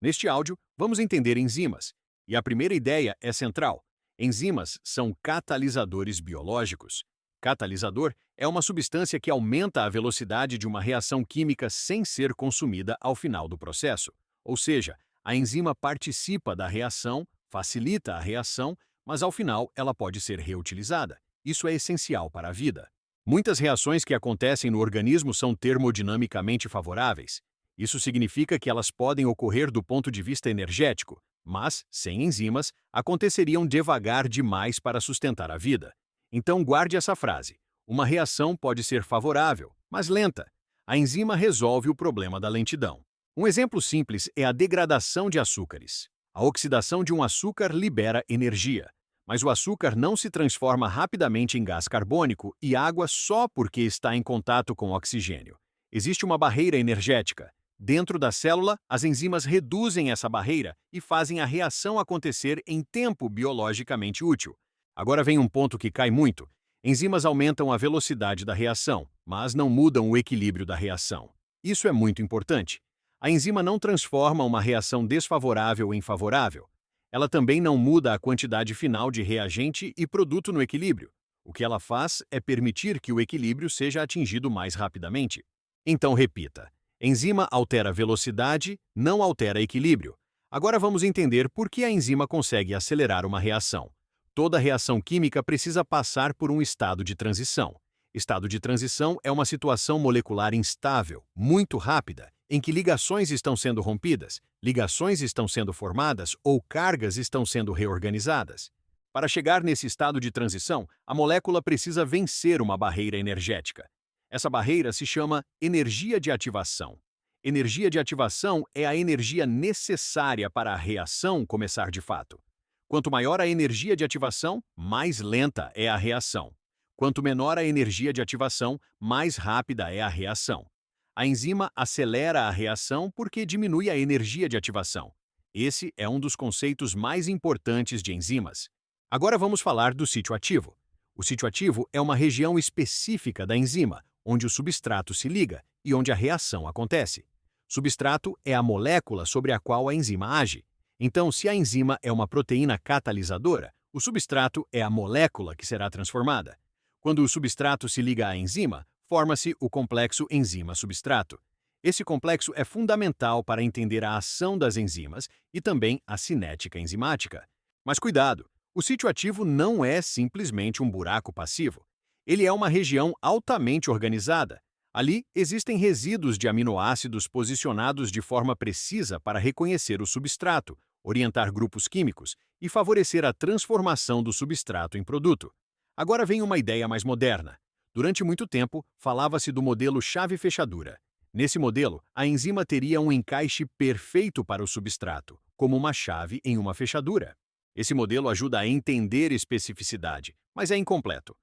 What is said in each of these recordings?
Neste áudio, vamos entender enzimas. E a primeira ideia é central. Enzimas são catalisadores biológicos. Catalisador é uma substância que aumenta a velocidade de uma reação química sem ser consumida ao final do processo. Ou seja, a enzima participa da reação, facilita a reação, mas ao final ela pode ser reutilizada. Isso é essencial para a vida. Muitas reações que acontecem no organismo são termodinamicamente favoráveis. Isso significa que elas podem ocorrer do ponto de vista energético, mas, sem enzimas, aconteceriam devagar demais para sustentar a vida. Então guarde essa frase. Uma reação pode ser favorável, mas lenta. A enzima resolve o problema da lentidão. Um exemplo simples é a degradação de açúcares. A oxidação de um açúcar libera energia, mas o açúcar não se transforma rapidamente em gás carbônico e água só porque está em contato com oxigênio. Existe uma barreira energética. Dentro da célula, as enzimas reduzem essa barreira e fazem a reação acontecer em tempo biologicamente útil. Agora vem um ponto que cai muito. Enzimas aumentam a velocidade da reação, mas não mudam o equilíbrio da reação. Isso é muito importante. A enzima não transforma uma reação desfavorável em favorável. Ela também não muda a quantidade final de reagente e produto no equilíbrio. O que ela faz é permitir que o equilíbrio seja atingido mais rapidamente. Então repita. Enzima altera velocidade, não altera equilíbrio. Agora vamos entender por que a enzima consegue acelerar uma reação. Toda reação química precisa passar por um estado de transição. Estado de transição é uma situação molecular instável, muito rápida, em que ligações estão sendo rompidas, ligações estão sendo formadas ou cargas estão sendo reorganizadas. Para chegar nesse estado de transição, a molécula precisa vencer uma barreira energética. Essa barreira se chama energia de ativação. Energia de ativação é a energia necessária para a reação começar de fato. Quanto maior a energia de ativação, mais lenta é a reação. Quanto menor a energia de ativação, mais rápida é a reação. A enzima acelera a reação porque diminui a energia de ativação. Esse é um dos conceitos mais importantes de enzimas. Agora vamos falar do sítio ativo. O sítio ativo é uma região específica da enzima, onde o substrato se liga e onde a reação acontece. Substrato é a molécula sobre a qual a enzima age. Então, se a enzima é uma proteína catalisadora, o substrato é a molécula que será transformada. Quando o substrato se liga à enzima, forma-se o complexo enzima-substrato. Esse complexo é fundamental para entender a ação das enzimas e também a cinética enzimática. Mas cuidado! O sítio ativo não é simplesmente um buraco passivo. Ele é uma região altamente organizada. Ali existem resíduos de aminoácidos posicionados de forma precisa para reconhecer o substrato, orientar grupos químicos e favorecer a transformação do substrato em produto. Agora vem uma ideia mais moderna. Durante muito tempo, falava-se do modelo chave-fechadura. Nesse modelo, a enzima teria um encaixe perfeito para o substrato, como uma chave em uma fechadura. Esse modelo ajuda a entender especificidade, mas é incompleto.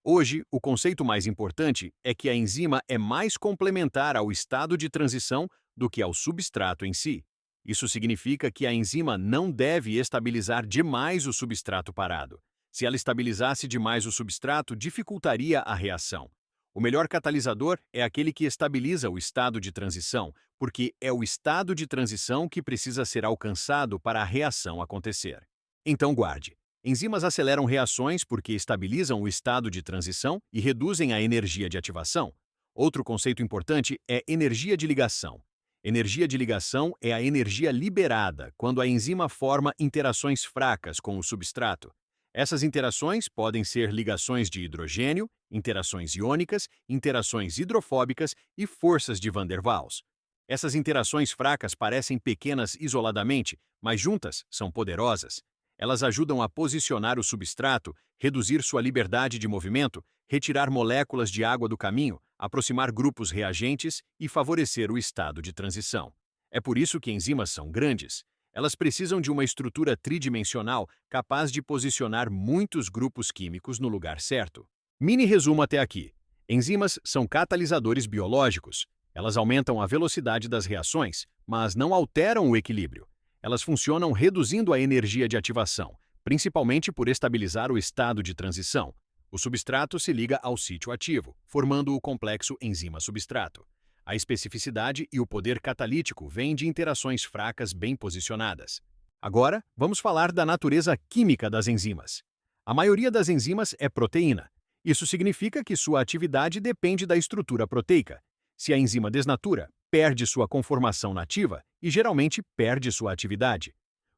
Hoje, o conceito mais importante é que a enzima é mais complementar ao estado de transição do que ao substrato em si. Isso significa que a enzima não deve estabilizar demais o substrato parado. Se ela estabilizasse demais o substrato, dificultaria a reação. O melhor catalisador é aquele que estabiliza o estado de transição, porque é o estado de transição que precisa ser alcançado para a reação acontecer. Então guarde. Enzimas aceleram reações porque estabilizam o estado de transição e reduzem a energia de ativação. Outro conceito importante é energia de ligação. Energia de ligação é a energia liberada quando a enzima forma interações fracas com o substrato. Essas interações podem ser ligações de hidrogênio, interações iônicas, interações hidrofóbicas e forças de Van der Waals. Essas interações fracas parecem pequenas isoladamente, mas juntas são poderosas. Elas ajudam a posicionar o substrato, reduzir sua liberdade de movimento, retirar moléculas de água do caminho, aproximar grupos reagentes e favorecer o estado de transição. É por isso que enzimas são grandes. Elas precisam de uma estrutura tridimensional capaz de posicionar muitos grupos químicos no lugar certo. Mini resumo até aqui. Enzimas são catalisadores biológicos. Elas aumentam a velocidade das reações, mas não alteram o equilíbrio. Elas funcionam reduzindo a energia de ativação, principalmente por estabilizar o estado de transição. O substrato se liga ao sítio ativo, formando o complexo enzima-substrato. A especificidade e o poder catalítico vêm de interações fracas bem posicionadas. Agora, vamos falar da natureza química das enzimas. A maioria das enzimas é proteína. Isso significa que sua atividade depende da estrutura proteica. Se a enzima desnatura, perde sua conformação nativa e geralmente perde sua atividade.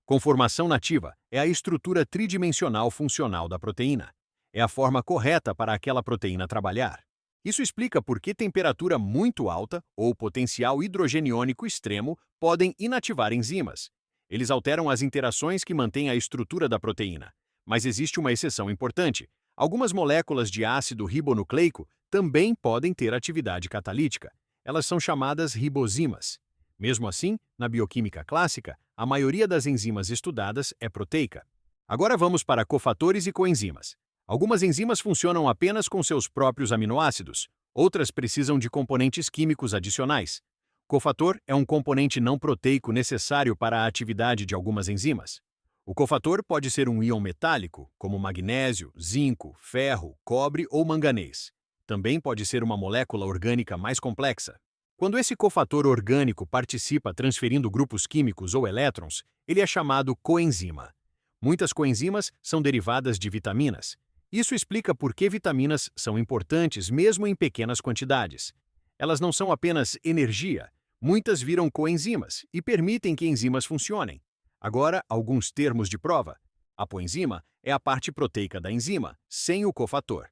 Conformação nativa é a estrutura tridimensional funcional da proteína. É a forma correta para aquela proteína trabalhar. Isso explica por que temperatura muito alta ou potencial hidrogeniônico extremo podem inativar enzimas. Eles alteram as interações que mantêm a estrutura da proteína. Mas existe uma exceção importante. Algumas moléculas de ácido ribonucleico também podem ter atividade catalítica. Elas são chamadas ribozimas. Mesmo assim, na bioquímica clássica, a maioria das enzimas estudadas é proteica. Agora vamos para cofatores e coenzimas. Algumas enzimas funcionam apenas com seus próprios aminoácidos, outras precisam de componentes químicos adicionais. Cofator é um componente não proteico necessário para a atividade de algumas enzimas. O cofator pode ser um íon metálico, como magnésio, zinco, ferro, cobre ou manganês. Também pode ser uma molécula orgânica mais complexa. Quando esse cofator orgânico participa transferindo grupos químicos ou elétrons, ele é chamado coenzima. Muitas coenzimas são derivadas de vitaminas. Isso explica por que vitaminas são importantes mesmo em pequenas quantidades. Elas não são apenas energia, muitas viram coenzimas e permitem que enzimas funcionem. Agora, alguns termos de prova. A poenzima é a parte proteica da enzima, sem o cofator.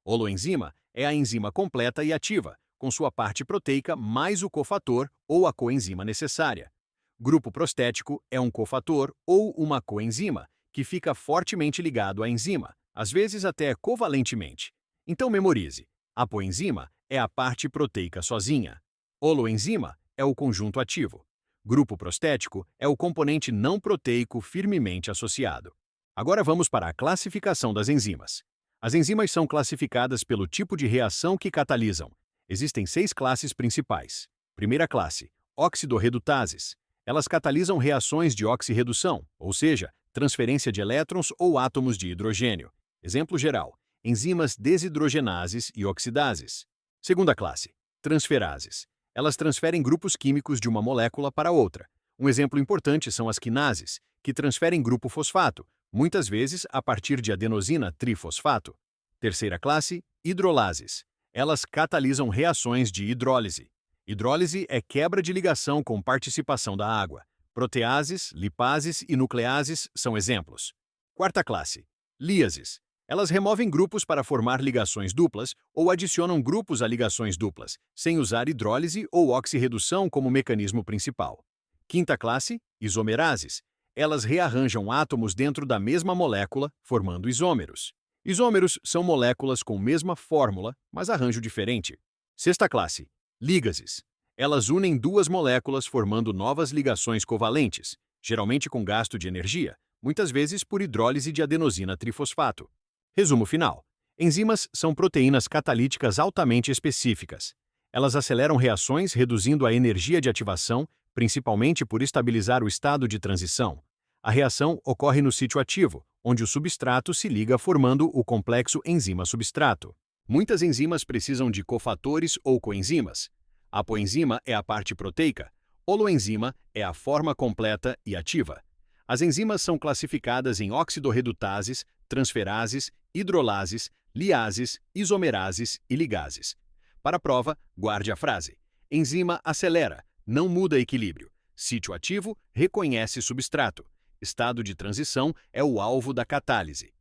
Holoenzima é a enzima completa e ativa, com sua parte proteica mais o cofator ou a coenzima necessária. Grupo prostético é um cofator ou uma coenzima, que fica fortemente ligado à enzima, às vezes até covalentemente. Então memorize, a poenzima é a parte proteica sozinha. Holoenzima é o conjunto ativo. Grupo prostético é o componente não proteico firmemente associado. Agora vamos para a classificação das enzimas. As enzimas são classificadas pelo tipo de reação que catalisam. Existem 6 classes principais. Primeira classe, oxidorredutases. Elas catalisam reações de oxirredução, ou seja, transferência de elétrons ou átomos de hidrogênio. Exemplo geral, enzimas desidrogenases e oxidases. Segunda classe, transferases. Elas transferem grupos químicos de uma molécula para outra. Um exemplo importante são as quinases, que transferem grupo fosfato, muitas vezes a partir de adenosina trifosfato. Terceira classe, hidrolases. Elas catalisam reações de hidrólise. Hidrólise é quebra de ligação com participação da água. Proteases, lipases e nucleases são exemplos. Quarta classe, líases. Elas removem grupos para formar ligações duplas ou adicionam grupos a ligações duplas, sem usar hidrólise ou oxirredução como mecanismo principal. Quinta classe, isomerases. Elas rearranjam átomos dentro da mesma molécula, formando isômeros. Isômeros são moléculas com mesma fórmula, mas arranjo diferente. Sexta classe, ligases. Elas unem duas moléculas formando novas ligações covalentes, geralmente com gasto de energia, muitas vezes por hidrólise de adenosina trifosfato. Resumo final. Enzimas são proteínas catalíticas altamente específicas. Elas aceleram reações reduzindo a energia de ativação, principalmente por estabilizar o estado de transição. A reação ocorre no sítio ativo, onde o substrato se liga formando o complexo enzima-substrato. Muitas enzimas precisam de cofatores ou coenzimas. A poenzima é a parte proteica, holoenzima é a forma completa e ativa. As enzimas são classificadas em oxidorredutases, transferases, hidrolases, liases, isomerases e ligases. Para a prova, guarde a frase: enzima acelera, não muda equilíbrio. Sítio ativo reconhece substrato. Estado de transição é o alvo da catálise.